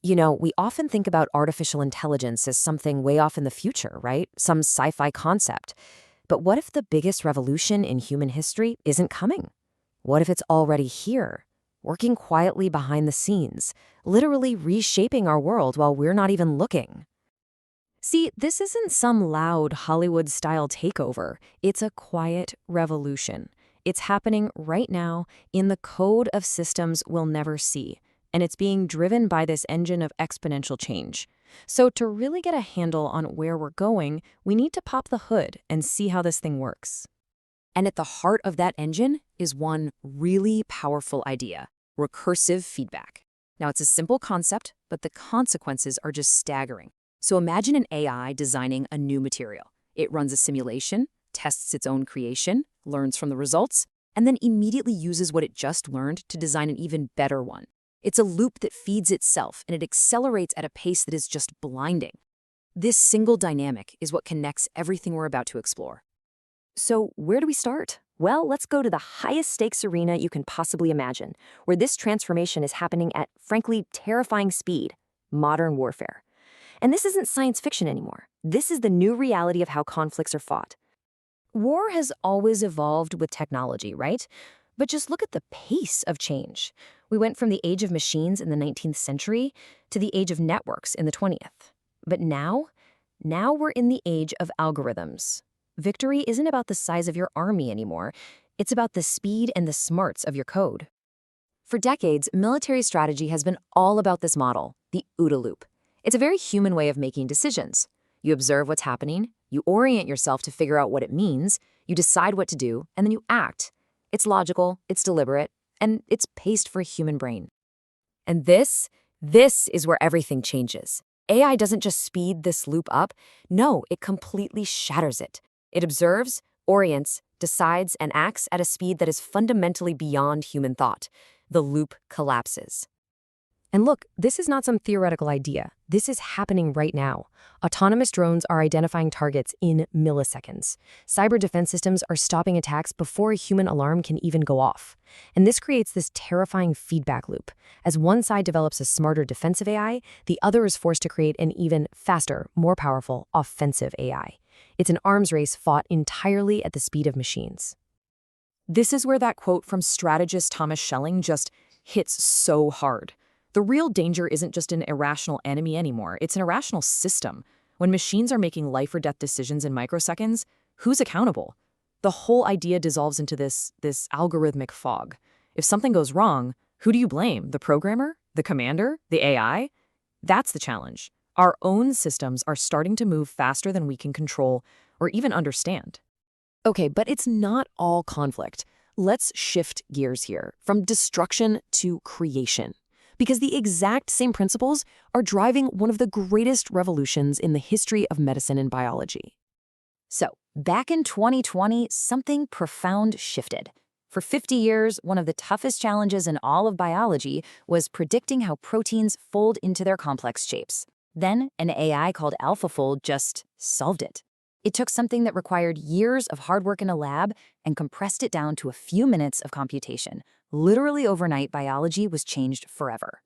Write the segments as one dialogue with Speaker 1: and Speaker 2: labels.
Speaker 1: We often think about artificial intelligence as something way off in the future, right? Some sci-fi concept. But what if the biggest revolution in human history isn't coming? What if it's already here, working quietly behind the scenes, literally reshaping our world while we're not even looking? See, this isn't some loud Hollywood-style takeover. It's a quiet revolution. It's happening right now in the code of systems we'll never see, and it's being driven by this engine of exponential change. So to really get a handle on where we're going, we need to pop the hood and see how this thing works. And at the heart of that engine is one really powerful idea: recursive feedback. Now, it's a simple concept, but the consequences are just staggering. So imagine an AI designing a new material. It runs a simulation, tests its own creation, learns from the results, and then immediately uses what it just learned to design an even better one. It's a loop that feeds itself, and it accelerates at a pace that is just blinding. This single dynamic is what connects everything we're about to explore. So where do we start? Well, let's go to the highest stakes arena you can possibly imagine, where this transformation is happening at, frankly, terrifying speed: modern warfare. And this isn't science fiction anymore. This is the new reality of how conflicts are fought. War has always evolved with technology, right? But just look at the pace of change. We went from the age of machines in the 19th century to the age of networks in the 20th. But now we're in the age of algorithms. Victory isn't about the size of your army anymore. It's about the speed and the smarts of your code. For decades, military strategy has been all about this model, the OODA loop. It's a very human way of making decisions. You observe what's happening, you orient yourself to figure out what it means, you decide what to do, and then you act. It's logical, it's deliberate, and it's paced for a human brain. And this is where everything changes. AI doesn't just speed this loop up. No, it completely shatters it. It observes, orients, decides, and acts at a speed that is fundamentally beyond human thought. The loop collapses. And look, this is not some theoretical idea. This is happening right now. Autonomous drones are identifying targets in milliseconds. Cyber defense systems are stopping attacks before a human alarm can even go off. And this creates this terrifying feedback loop. As one side develops a smarter defensive AI, the other is forced to create an even faster, more powerful offensive AI. It's an arms race fought entirely at the speed of machines. This is where that quote from strategist Thomas Schelling just hits so hard. The real danger isn't just an irrational enemy anymore, it's an irrational system. When machines are making life or death decisions in microseconds, who's accountable? The whole idea dissolves into this algorithmic fog. If something goes wrong, who do you blame? The programmer? The commander? The AI? That's the challenge. Our own systems are starting to move faster than we can control or even understand. Okay, but it's not all conflict. Let's shift gears here from destruction to creation, because the exact same principles are driving one of the greatest revolutions in the history of medicine and biology. So, back in 2020, something profound shifted. For 50 years, one of the toughest challenges in all of biology was predicting how proteins fold into their complex shapes. Then, an AI called AlphaFold just solved it. It took something that required years of hard work in a lab and compressed it down to a few minutes of computation. Literally overnight, biology was changed forever.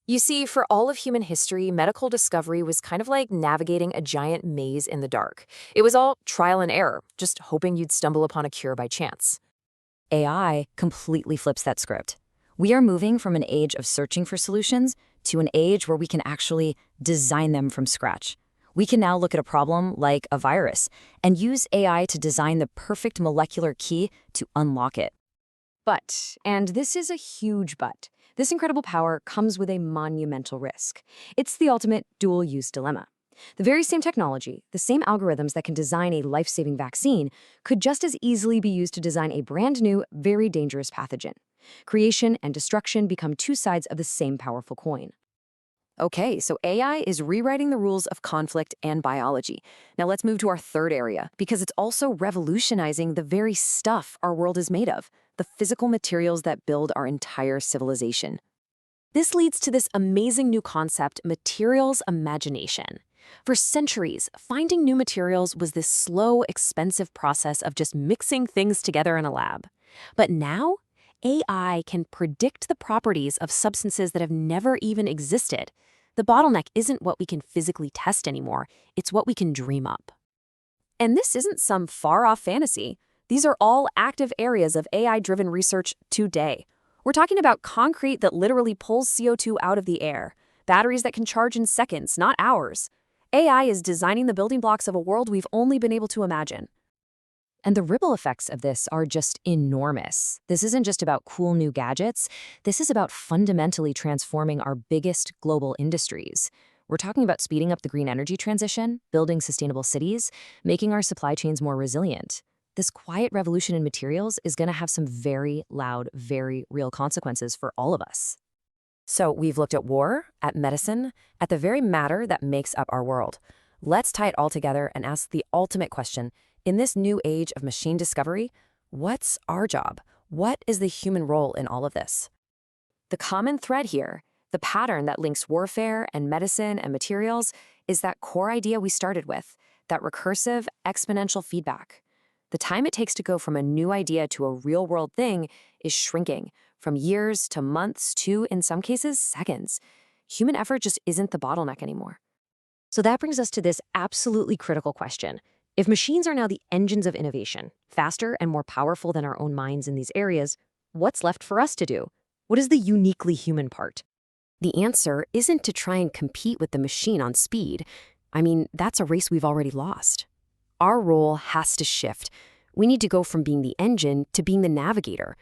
Speaker 1: You see, for all of human history, medical discovery was kind of like navigating a giant maze in the dark. It was all trial and error, just hoping you'd stumble upon a cure by chance. AI completely flips that script. We are moving from an age of searching for solutions to an age where we can actually design them from scratch. We can now look at a problem like a virus and use AI to design the perfect molecular key to unlock it. But, and this is a huge but, this incredible power comes with a monumental risk. It's the ultimate dual-use dilemma. The very same technology, the same algorithms that can design a life-saving vaccine, could just as easily be used to design a brand new, very dangerous pathogen. Creation and destruction become two sides of the same powerful coin. Okay, so AI is rewriting the rules of conflict and biology. Now let's move to our third area, because it's also revolutionizing the very stuff our world is made of, the physical materials that build our entire civilization. This leads to this amazing new concept, materials imagination. For centuries, finding new materials was this slow, expensive process of just mixing things together in a lab. But now,
Speaker 2: AI can predict the properties of substances that have never even existed. The bottleneck isn't what we can physically test anymore, it's what we can dream up. And this isn't some far-off fantasy. These are all active areas of AI-driven research today. We're talking about concrete that literally pulls CO2 out of the air, batteries that can charge in seconds, not hours. AI is designing the building blocks of a world we've only been able to imagine.
Speaker 1: And the ripple effects of this are just enormous. This isn't just about cool new gadgets. This is about fundamentally transforming our biggest global industries. We're talking about speeding up the green energy transition, building sustainable cities, making our supply chains more resilient. This quiet revolution in materials is going to have some very loud, very real consequences for all of us. So we've looked at war, at medicine, at the very matter that makes up our world. Let's tie it all together and ask the ultimate question. In this new age of machine discovery, what's our job? What is the human role in all of this? The common thread here, the pattern that links warfare and medicine and materials, is that core idea we started with, that recursive, exponential feedback. The time it takes to go from a new idea to a real-world thing is shrinking, from years to months to, in some cases, seconds. Human effort just isn't the bottleneck anymore. So that brings us to this absolutely critical question. If machines are now the engines of innovation, faster and more powerful than our own minds in these areas, what's left for us to do? What is the uniquely human part? The answer isn't to try and compete with the machine on speed. I mean, that's a race we've already lost. Our role has to shift. We need to go from being the engine to being the navigator.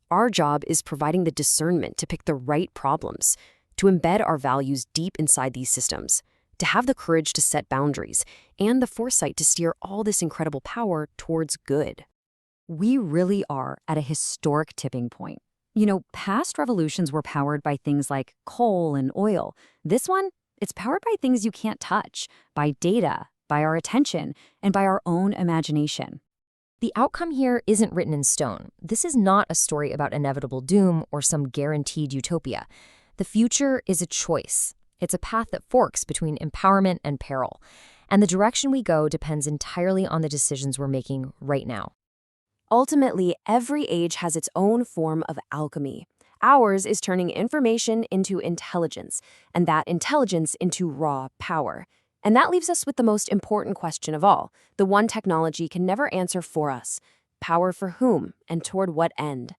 Speaker 1: Our job is providing the discernment to pick the right problems, to embed our values deep inside these systems, to have the courage to set boundaries, and the foresight to steer all this incredible power towards good. We really are at a historic tipping point. You know, past revolutions were powered by things like coal and oil. This one, it's powered by things you can't touch, by data, by our attention, and by our own imagination. The outcome here isn't written in stone. This is not a story about inevitable doom or some guaranteed utopia. The future is a choice. It's a path that forks between empowerment and peril. And the direction we go depends entirely on the decisions we're making right now. Ultimately, every age has its own form of alchemy. Ours is turning information into intelligence, and that intelligence into raw power. And that leaves us with the most important question of all, the one technology can never answer for us. Power for whom and toward what end?